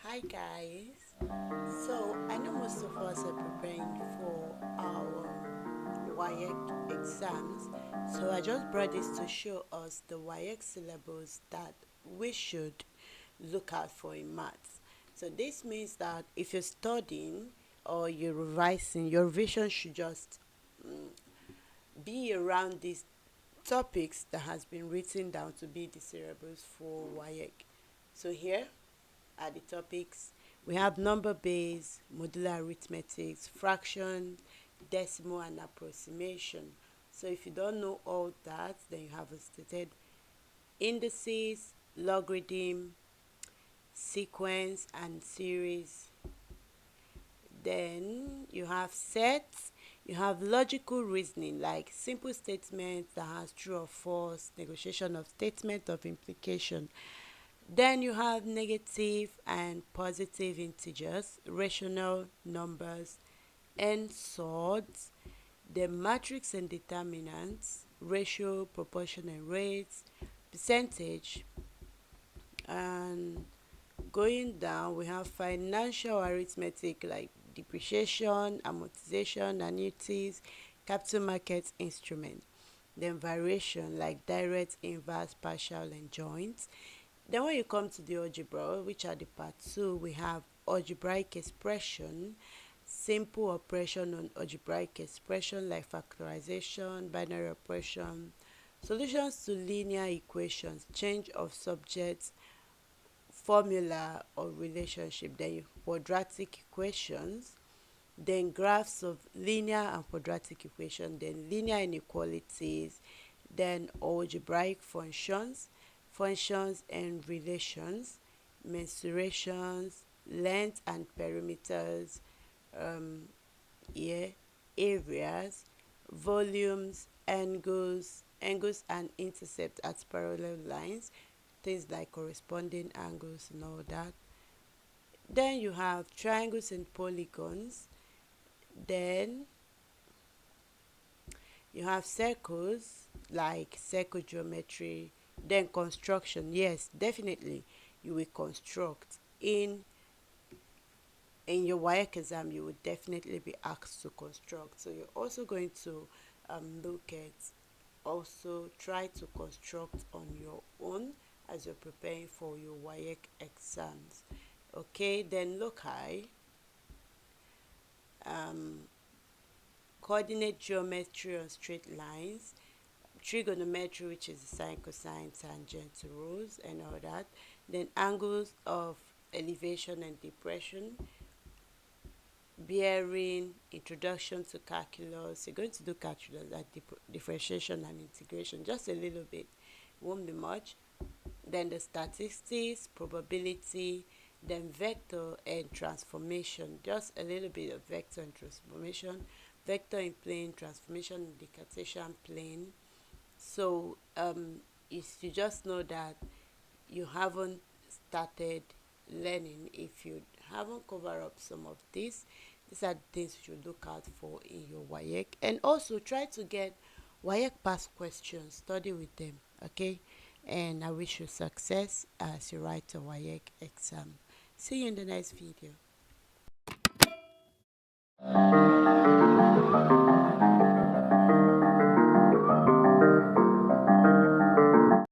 Hi guys. So I know most of us are preparing for our Waec exams. So I just brought this to show us the Waec syllabus that we should look out for in maths. So this means that if you're studying or you're revising, your revision should just be around these topics that has been written down to be the syllabus for Waec. So here are the topics. We have number base, modular arithmetics, fraction, decimal, and approximation. So if you don't know all that, then you have stated indices, logarithm, sequence, and series. Then you have sets, you have logical reasoning like simple statements that has true or false, negotiation of statement of implication. Then you have negative and positive integers, rational numbers, and sorts, the matrix and determinants, ratio, proportion and rates, percentage, and going down we have financial arithmetic like depreciation, amortization, annuities, capital market instruments. Then variation like direct, inverse, partial, and joint. Then when you come to the algebra, which are the part 2, we have algebraic expression, simple operation on algebraic expression like factorization, binary operation, solutions to linear equations, change of subjects, formula or relationship, then quadratic equations, then graphs of linear and quadratic equation, then linear inequalities, then algebraic functions, functions and relations, mensurations, length and perimeters, um, yeah, areas, volumes, angles and intercepts at parallel lines, things like corresponding angles and all that. Then you have triangles and polygons. Then you have circles like circle geometry. Then construction. Yes, definitely you will construct in your Waec exam. You would definitely be asked to construct. So you're also going to look at also try to construct on your own as you're preparing for your Waec exams. Okay, then look high. Um, Coordinate geometry on straight lines, trigonometry, which is sine, cosine, tangent, rules, and all that. Then angles of elevation and depression, bearing, introduction to calculus. You're going to do calculus like differentiation and integration, just a little bit, won't be much. Then the statistics, probability, then vector and transformation, just a little bit of vector and transformation, vector in plane, transformation in the Cartesian plane. So if you just know that you haven't started learning, if you haven't covered up some of these are the things you should look out for in your Waec. And also try to get Waec past questions, study with them, okay? And I wish you success as you write a Waec exam. See you in the next video.